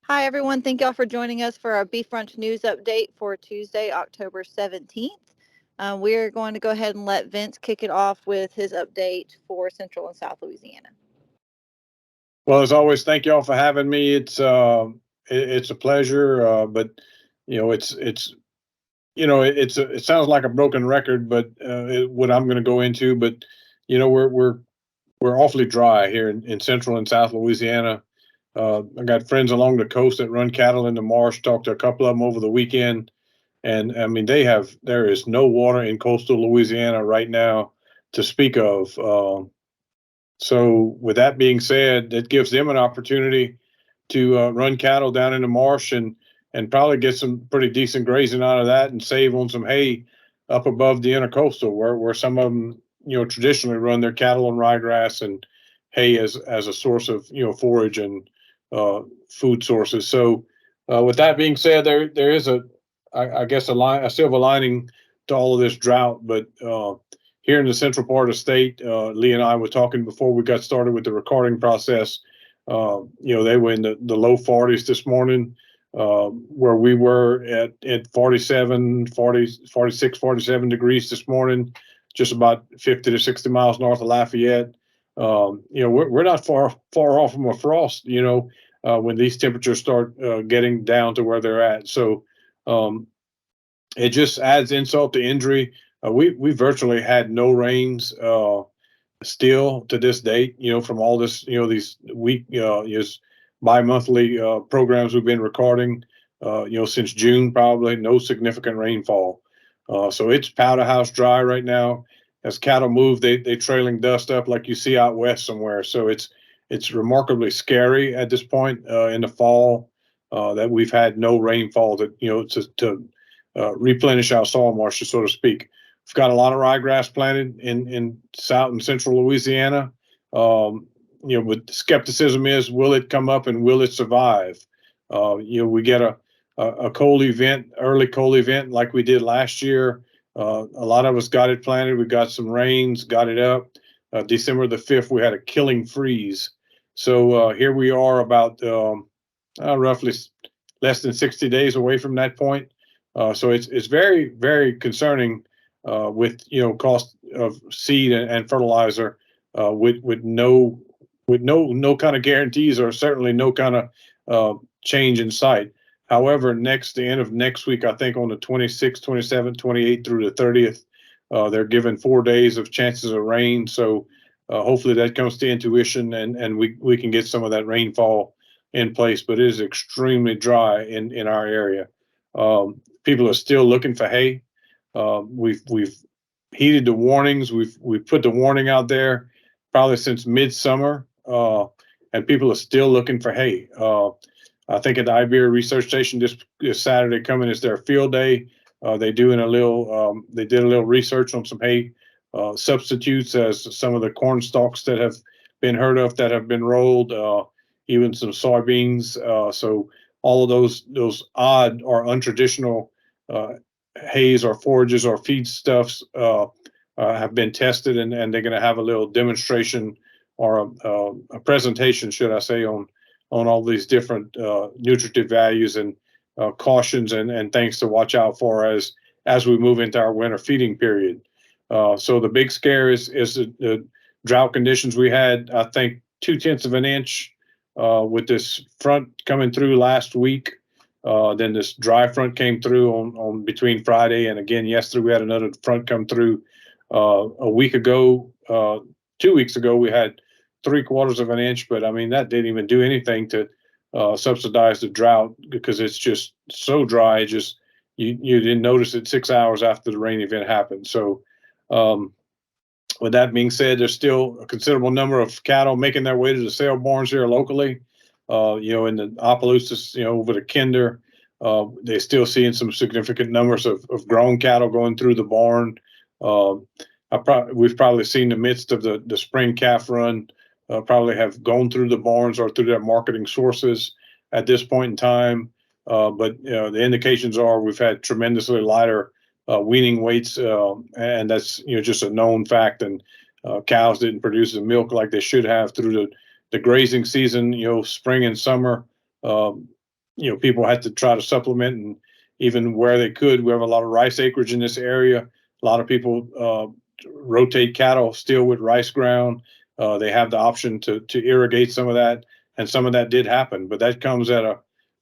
Hi, everyone. Thank y'all for joining us for our Beef Brunch News Update for Tuesday, October 17th. We're going to go ahead and let Vince kick it off with his update for Central and South Louisiana. Well, as always, thank y'all for having me. It's a pleasure, but it sounds like a broken record, but what I'm going to go into, but we're awfully dry here in Central and South Louisiana. I got friends along the coast that run cattle in the marsh. Talked to a couple of them over the weekend, and I mean there is no water in coastal Louisiana right now to speak of. So with that being said, it gives them an opportunity to run cattle down in the marsh and probably get some pretty decent grazing out of that and save on some hay up above the intercoastal where some of them traditionally run their cattle on ryegrass and hay as a source of forage and food sources. So with that being said, there is I guess a silver lining to all of this drought, but here in the central part of the state, Lee and I were talking before we got started with the recording process. They were in the low 40s this morning, where we were at 47, 40, 46, 47 degrees this morning, just about 50 to 60 miles north of Lafayette. We're not far off from a frost, when these temperatures start getting down to where they're at. So it just adds insult to injury. We virtually had no rains still to this date. From all this, these week is bi-monthly programs we've been recording. Since June, probably no significant rainfall. So it's powder house dry right now. As cattle move, they trailing dust up like you see out west somewhere. So it's remarkably scary at this point in the fall that we've had no rainfall to replenish our soil moisture, so to speak. We've got a lot of ryegrass planted in South and Central Louisiana. But the skepticism is, will it come up and will it survive? We get a cold event, early cold event like we did last year. A lot of us got it planted. We got some rains, got it up. December the 5th, we had a killing freeze. So here we are about roughly less than 60 days away from that point. So it's very, very concerning with cost of seed and fertilizer with no kind of guarantees or certainly no kind of change in sight. However, the end of next week, I think on the 26th, 27th, 28th through the 30th, they're given 4 days of chances of rain. So hopefully that comes to intuition and we can get some of that rainfall in place. But it is extremely dry in our area. People are still looking for hay. We've heeded the warnings. We've put the warning out there probably since midsummer, and people are still looking for hay. I think at the Iberia Research Station this Saturday coming is their field day. They did a little research on some hay substitutes, as some of the corn stalks that have been heard of that have been rolled, even some soybeans. So all of those odd or untraditional hays or forages or feedstuffs have been tested, and they're going to have a little demonstration or a presentation, should I say, on all these different nutritive values and cautions and things to watch out for as we move into our winter feeding period. So the big scare is the drought conditions. We had, I think, 0.2 of an inch with this front coming through last week. Then this dry front came through on between Friday and again yesterday. We had another front come through a week ago. 2 weeks ago, we had 0.75 of an inch, but I mean that didn't even do anything to subsidize the drought because it's just so dry. You didn't notice it 6 hours after the rain event happened. So with that being said, there's still a considerable number of cattle making their way to the sale barns here locally. In the Opelousas, over to Kinder, they're still seeing some significant numbers of grown cattle going through the barn. We've probably seen the midst of the spring calf run, probably have gone through the barns or through their marketing sources at this point in time. But the indications are we've had tremendously lighter weaning weights, and that's just a known fact. And cows didn't produce the milk like they should have through the grazing season, spring and summer. people had to try to supplement, and even where they could, we have a lot of rice acreage in this area. A lot of people rotate cattle still with rice ground. They have the option to irrigate some of that, and some of that did happen, but that comes at a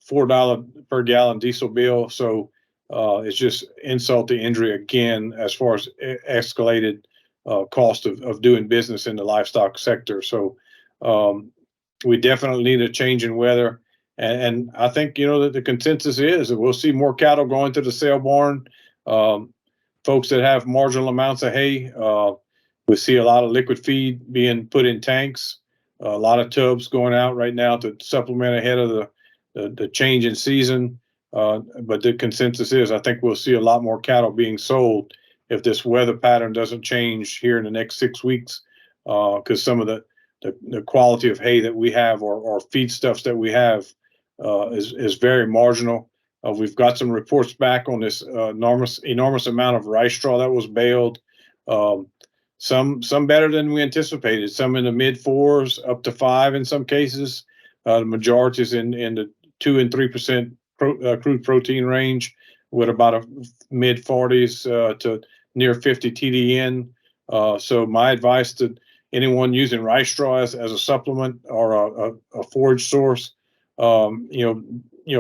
$4 per gallon diesel bill. So it's just insult to injury again as far as escalated cost of doing business in the livestock sector. So we definitely need a change in weather. And I think, that the consensus is that we'll see more cattle going to the sale barn. Folks that have marginal amounts of hay, we see a lot of liquid feed being put in tanks, a lot of tubs going out right now to supplement ahead of the change in season. But the consensus is I think we'll see a lot more cattle being sold if this weather pattern doesn't change here in the next 6 weeks, because some of the quality of hay that we have or feedstuffs that we have is very marginal. We've got some reports back on this enormous amount of rice straw that was baled. Some better than we anticipated. Some in the mid 4s, up to 5 in some cases. The majority is in the 2 and 3% crude protein range, with about a mid 40s to near 50 TDN. So my advice to anyone using rice straw as a supplement or a forage source,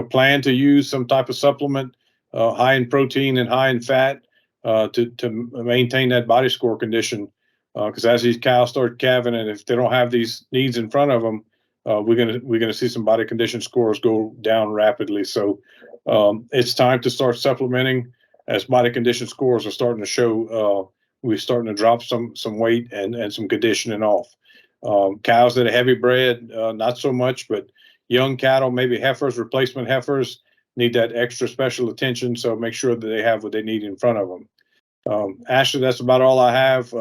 plan to use some type of supplement high in protein and high in fat to maintain that body score condition. Because as these cows start calving, and if they don't have these needs in front of them, we're gonna see some body condition scores go down rapidly. So it's time to start supplementing as body condition scores are starting to show. We're starting to drop some weight and some conditioning off. Cows that are heavy bred, not so much, but young cattle, maybe heifers, replacement heifers, need that extra special attention. So make sure that they have what they need in front of them. Ashley, that's about all I have.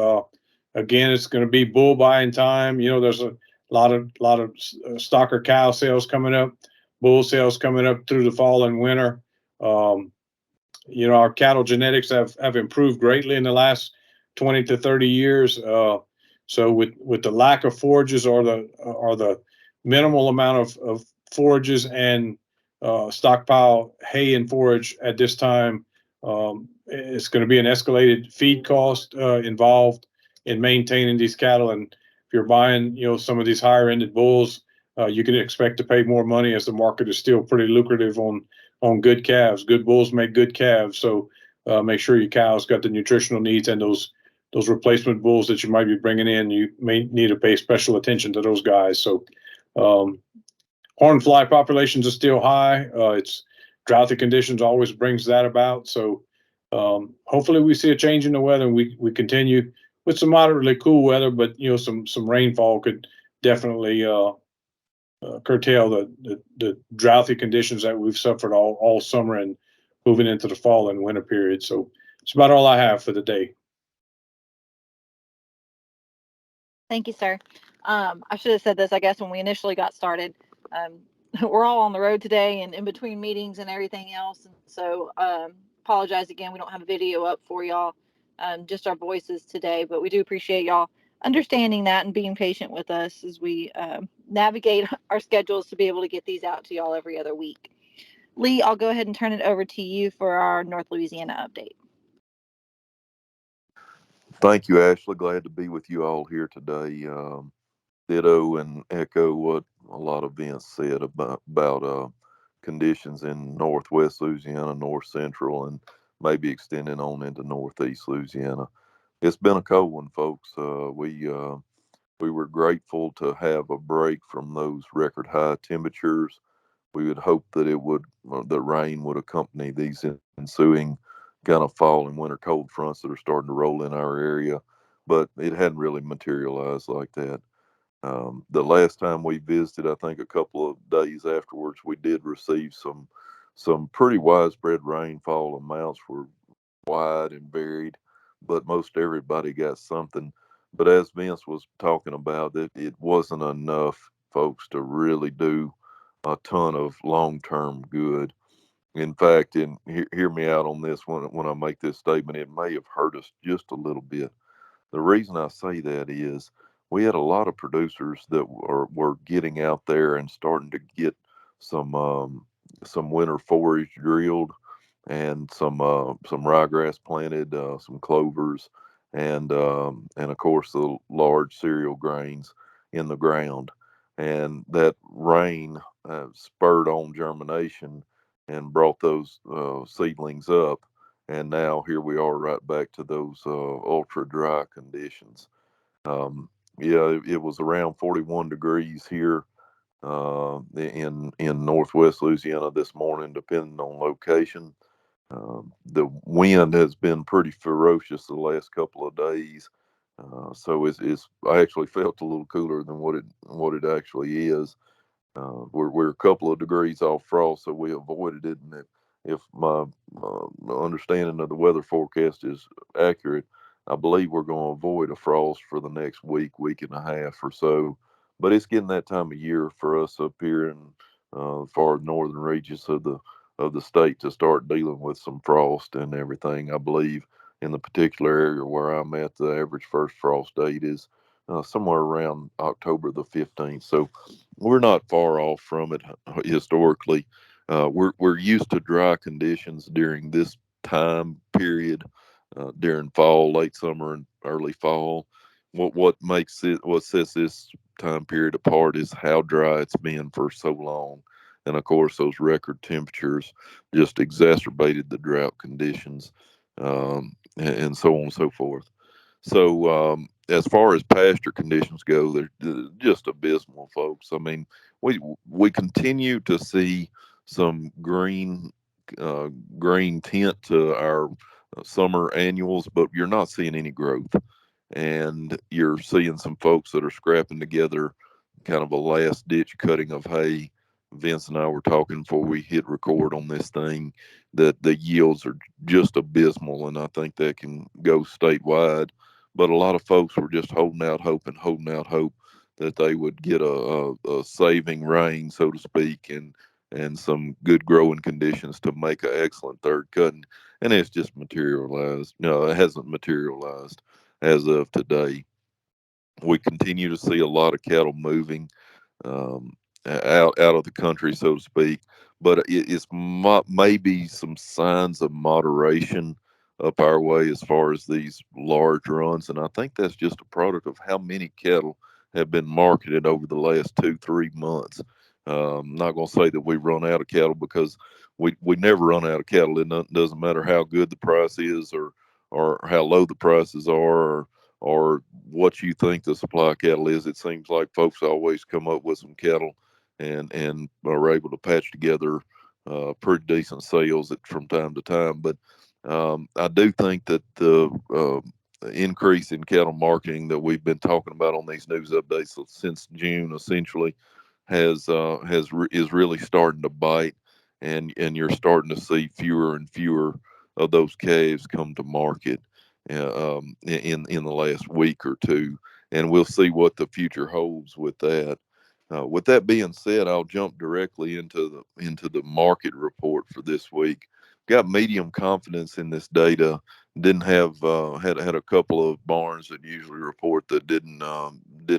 Again, it's going to be bull buying time. There's a lot of stocker cow sales coming up, bull sales coming up through the fall and winter. Our cattle genetics have improved greatly in the last 20 to 30 years. So with the lack of forages or the minimal amount of forages and stockpile hay and forage at this time, it's going to be an escalated feed cost involved in maintaining these cattle. And if you're buying, some of these higher ended bulls, you can expect to pay more money, as the market is still pretty lucrative on good calves. Good bulls make good calves. So make sure your cows got the nutritional needs, and those replacement bulls that you might be bringing in, you may need to pay special attention to those guys. So horn fly populations are still high. It's droughty conditions always brings that about. So hopefully we see a change in the weather, and we continue with some moderately cool weather, but some rainfall could definitely curtail the droughty conditions that we've suffered all summer and moving into the fall and winter period. So it's about all I have for the day. Thank you, sir. I should have said this, I guess, when we initially got started. We're all on the road today and in between meetings and everything else. And so apologize again. We don't have a video up for y'all, just our voices today, but we do appreciate y'all understanding that and being patient with us as we navigate our schedules to be able to get these out to y'all every other week. Lee, I'll go ahead and turn it over to you for our North Louisiana update. Thank you, Ashley. Glad to be with you all here today. Ditto and echo what a lot of Vince said about conditions in northwest Louisiana, north central, and maybe extending on into northeast Louisiana. It's been a cold one, folks. We were grateful to have a break from those record high temperatures. We would hope that the rain would accompany these ensuing kind of fall and winter cold fronts that are starting to roll in our area, but it hadn't really materialized like that. The last time we visited, I think a couple of days afterwards, we did receive some pretty widespread rainfall. Amounts were wide and varied, but most everybody got something. But as Vince was talking about, it wasn't enough, folks, to really do a ton of long-term good. In fact, and hear me out on this when I make this statement, it may have hurt us just a little bit. The reason I say that is we had a lot of producers that were getting out there and starting to get some some winter forage drilled, and some ryegrass planted, some clovers, and of course the large cereal grains in the ground. And that rain spurred on germination and brought those seedlings up. And now here we are right back to those ultra dry conditions. Um, yeah, it was around 41 degrees here in northwest Louisiana this morning, depending on location. The wind has been pretty ferocious the last couple of days, so it's I actually felt a little cooler than what it actually is. We're a couple of degrees off frost, so we avoided it. And if my understanding of the weather forecast is accurate, I believe we're going to avoid a frost for the next week and a half or so. But it's getting that time of year for us up here in far northern regions of the state to start dealing with some frost and everything. I believe in the particular area where I'm at, the average first frost date is somewhere around October the 15th. So we're not far off from it historically. We're used to dry conditions during this time period, during fall, late summer, and early fall. What sets this time period apart is how dry it's been for so long, and of course those record temperatures just exacerbated the drought conditions, and so on and so forth. So, as far as pasture conditions go, they're just abysmal, folks. I mean, we we continue to see some uh, green tint to our summer annuals, but you're not seeing any growth, and you're seeing some folks that are scrapping together kind of a last ditch cutting of hay. Vince and I were talking before we hit record on this thing that the yields are just abysmal, and I think that can go statewide. But a lot of folks were just holding out hope and holding out hope that they would get a saving rain, so to speak, and some good growing conditions to make an excellent third cutting. And it's just materialized. No, it hasn't materialized as of today. We continue to see a lot of cattle moving um, out of the country, so to speak. But it's maybe some signs of moderation up our way as far as these large runs, and I think that's just a product of how many cattle have been marketed over the last 2 3 months. I'm not going to say that we run out of cattle, because we never run out of cattle. Doesn't matter how good the price is, or how low the prices are, or what you think the supply of cattle is. It seems like folks always come up with some cattle and are able to patch together pretty decent sales from time to time. But I do think that the increase in cattle marketing that we've been talking about on these news updates since June, essentially, is really starting to bite, and you're starting to see fewer and fewer of those calves come to market in the last week or two, and we'll see what the future holds with that. With that being said, I'll jump directly into the market report for this week. Got medium confidence in this data. Didn't have had a couple of barns that usually report that didn't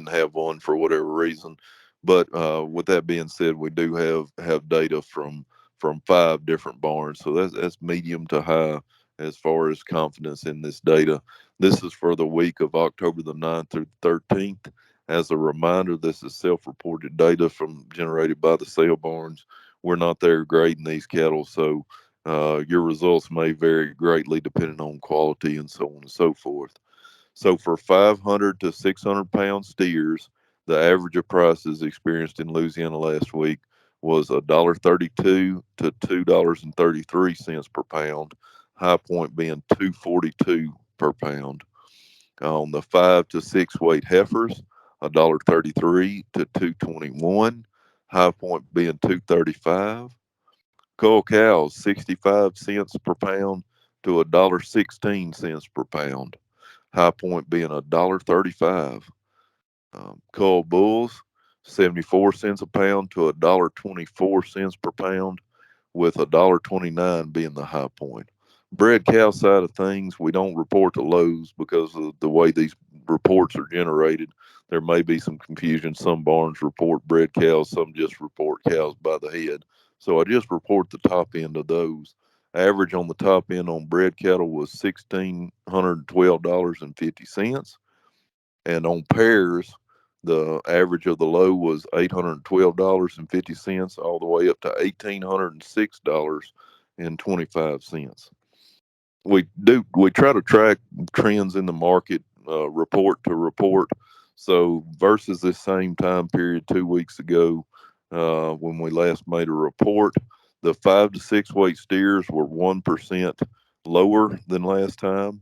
have one for whatever reason. But with that being said, we do have data from 5 different barns, so that's medium to high as far as confidence in this data. This is for the week of October the 9th through the 13th. As a reminder, this is self-reported data generated by the sale barns. We're not there grading these cattle, so your results may vary greatly depending on quality and so on and so forth. So for 500 to 600 pound steers, the average of prices experienced in Louisiana last week was $1.32 to $2.33 per pound, high point being $2.42 per pound. On the 5 to 6 weight heifers, $1.33 to $2.21, high point being $2.35. Cull cows, 65 cents per pound to $1.16 per pound, high point being $1.35. Cull bulls, 74 cents a pound to $1.24 per pound, with $1.29 being the high point. Bred cow side of things, we don't report the lows because of the way these reports are generated. There may be some confusion. Some barns report bred cows, some just report cows by the head. So I just report the top end of those. Average on the top end on bred cattle was $1,612.50. And on pairs, the average of the low was $812.50 all the way up to $1,806.25. We try to track trends in the market, report to report. So versus this same time period 2 weeks ago, when we last made a report, the 5 to 6 weight steers were 1% lower than last time.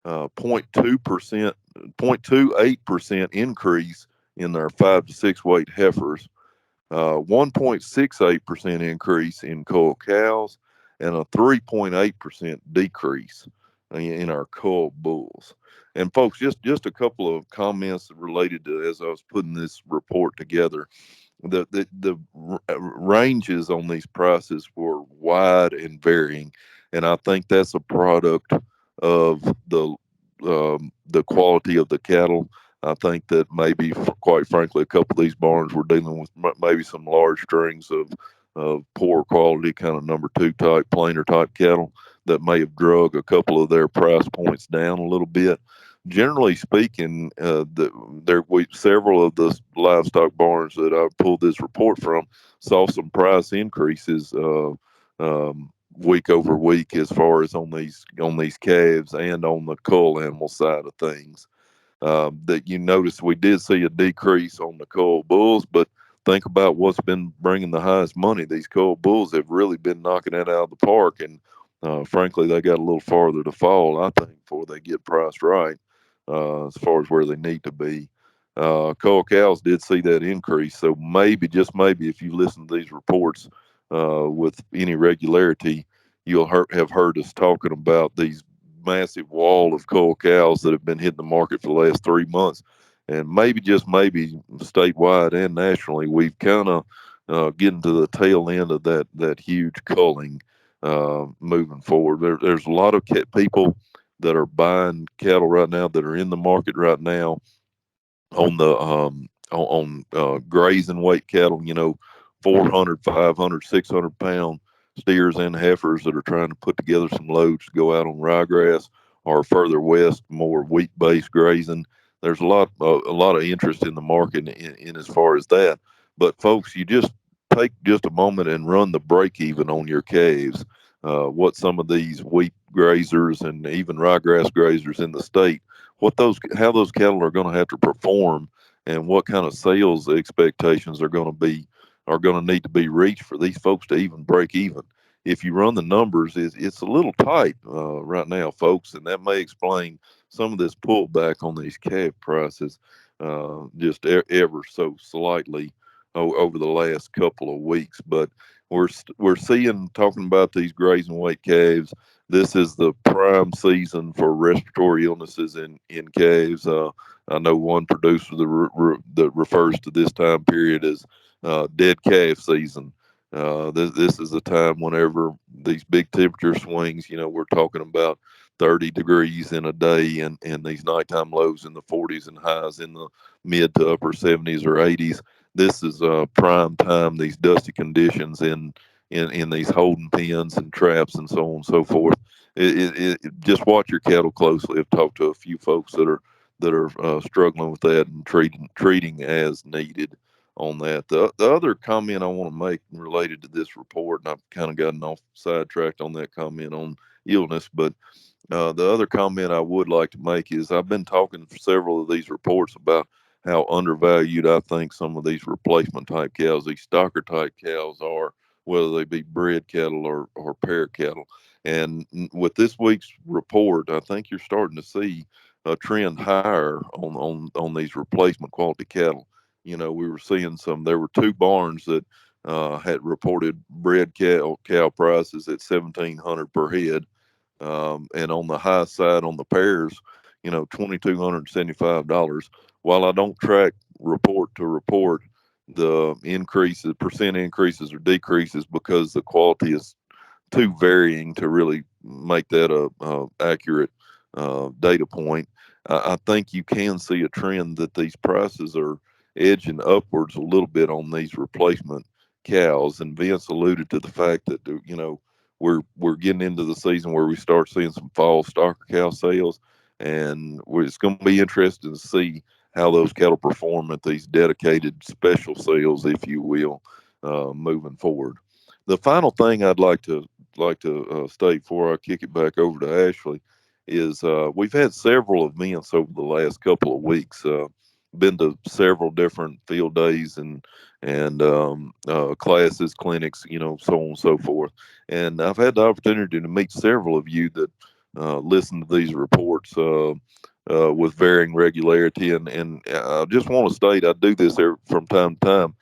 0.2%, 0.28% increase in their 5 to 6 weight heifers, 1.68% increase in cull cows, and a 3.8% decrease in our cull bulls. And folks, just a couple of comments related to as I was putting this report together. The ranges on these prices were wide and varying, and I think that's a product of the quality of the cattle. I think that maybe, quite frankly, a couple of these barns were dealing with maybe some large strings of poor quality, kind of number two type, plainer type cattle that may have drug a couple of their price points down a little bit. Generally speaking, several of the livestock barns that I pulled this report from saw some price increases week over week as far as on these calves and on the cull animal side of things. That you notice we did see a decrease on the cull bulls, but think about what's been bringing the highest money. These cull bulls have really been knocking it out of the park, and frankly, they got a little farther to fall, I think, before they get priced right as far as where they need to be. Cull cows did see that increase, so maybe, just maybe, if you listen to these reports with any regularity, have heard us talking about these massive wall of cull cows that have been hitting the market for the last 3 months. And maybe, just maybe, statewide and nationally, we've kind of getting to the tail end of that huge culling moving forward. There's a lot of people that are buying cattle right now that are in the market right now on the grazing weight cattle, 400, 500, 600 pound steers and heifers that are trying to put together some loads to go out on ryegrass or further west, more wheat based grazing. There's a lot of interest in the market in as far as that. But folks, you just take just a moment and run the break even on your calves. What some of these wheat grazers and even ryegrass grazers in the state, how those cattle are going to have to perform, and what kind of sales expectations are going to need to be reached for these folks to even break even. If you run the numbers, it's a little tight right now, folks, and that may explain some of this pullback on these calf prices just ever so slightly over the last couple of weeks. But we're seeing, talking about these grazing weight calves, this is the prime season for respiratory illnesses in calves. I know one producer that refers to this time period as dead calf season. This is the time whenever these big temperature swings, we're talking about 30 degrees in a day, and these nighttime lows in the 40s and highs in the mid to upper 70s or 80s. This is prime time, these dusty conditions in these holding pens and traps and so on and so forth. Just watch your cattle closely. I've talked to a few folks that are struggling with that and treating as needed on that. The other comment I want to make related to this report, and I've kind of gotten off sidetracked on that comment on illness, but the other comment I would like to make is I've been talking for several of these reports about how undervalued I think some of these replacement type cows, these stocker type cows are, whether they be bred cattle or pair cattle. And with this week's report, I think you're starting to see a trend higher on these replacement quality cattle. We were seeing there were two barns that had reported bred cow prices at 1,700 per head, and on the high side on the pairs, $2,275. While I don't track report to report the increases, percent increases or decreases, because the quality is too varying to really make that a accurate data point. I think you can see a trend that these prices are edging upwards a little bit on these replacement cows. And Vince alluded to the fact that, we're getting into the season where we start seeing some fall stocker cow sales, and it's going to be interesting to see how those cattle perform at these dedicated special sales, if you will, moving forward. The final thing I'd like to state before I kick it back over to Ashley is, we've had several events over the last couple of weeks. Been to several different field days and classes, clinics, so on and so forth. And I've had the opportunity to meet several of you that listen to these reports with varying regularity. And I just want to state, I do this from time to time.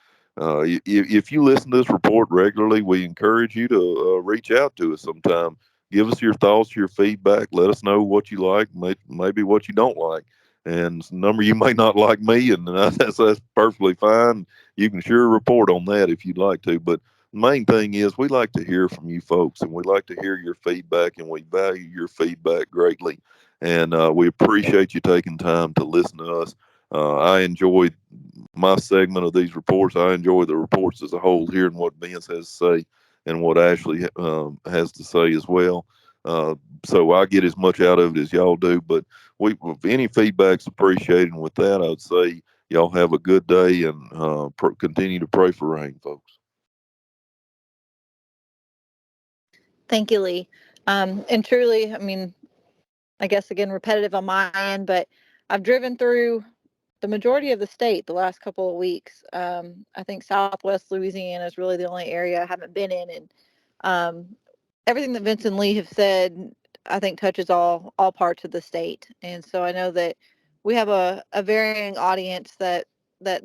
If you listen to this report regularly, we encourage you to reach out to us sometime. Give us your thoughts, your feedback. Let us know what you like, maybe what you don't like. And a number you may not like me, and that's perfectly fine. You can sure report on that if you'd like to. But the main thing is, we like to hear from you folks, and we like to hear your feedback, and we value your feedback greatly. And we appreciate you taking time to listen to us. I enjoy my segment of these reports. I enjoy the reports as a whole, hearing what Vince has to say and what Ashley has to say as well. Uh, so I get as much out of it as y'all do. But if any feedback's appreciated. And with that, I'd say y'all have a good day, and continue to pray for rain, folks. Thank you, Lee. And truly, I mean, I guess again, repetitive on my end, but I've driven through the majority of the state the last couple of weeks. I think Southwest Louisiana is really the only area I haven't been in, and um, everything that Vince and Lee have said, I think touches all parts of the state. And so I know that we have a varying audience that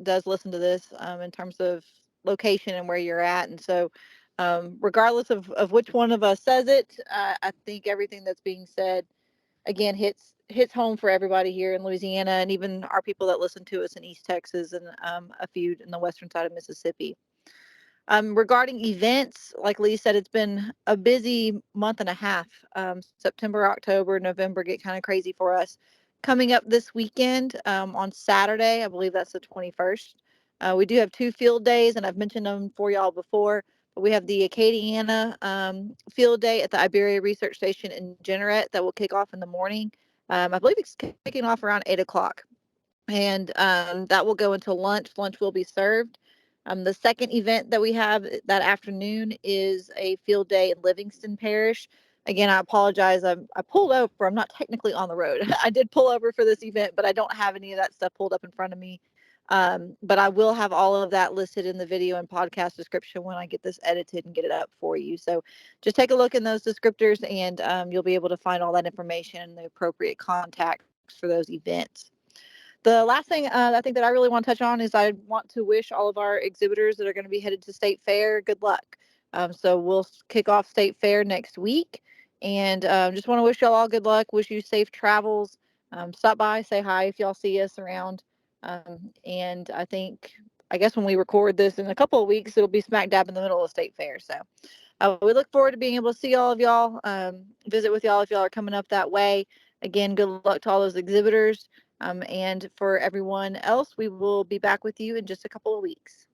does listen to this in terms of location and where you're at. And so regardless of which one of us says it, I think everything that's being said again hits home for everybody here in Louisiana, and even our people that listen to us in East Texas and a few in the western side of Mississippi. Regarding events, like Lee said, it's been a busy month and a half. September, October, November get kind of crazy for us. Coming up this weekend on Saturday, I believe that's the 21st. We do have two field days, and I've mentioned them for y'all before. But we have the Acadiana field day at the Iberia Research Station in Jeanerette that will kick off in the morning. I believe it's kicking off around 8 o'clock, and that will go until lunch. Lunch will be served. The second event that we have that afternoon is a field day in Livingston Parish. Again, I apologize. I pulled over. I'm not technically on the road. I did pull over for this event, but I don't have any of that stuff pulled up in front of me. But I will have all of that listed in the video and podcast description when I get this edited and get it up for you. So just take a look in those descriptors, and you'll be able to find all that information and the appropriate contacts for those events. The last thing I think that I really want to touch on is I want to wish all of our exhibitors that are going to be headed to State Fair good luck. So we'll kick off State Fair next week, and just want to wish y'all all good luck. Wish you safe travels. Stop by, say hi if y'all see us around. And I guess when we record this in a couple of weeks, it'll be smack dab in the middle of State Fair. So we look forward to being able to see all of y'all, visit with y'all if y'all are coming up that way. Again, good luck to all those exhibitors. And for everyone else, we will be back with you in just a couple of weeks.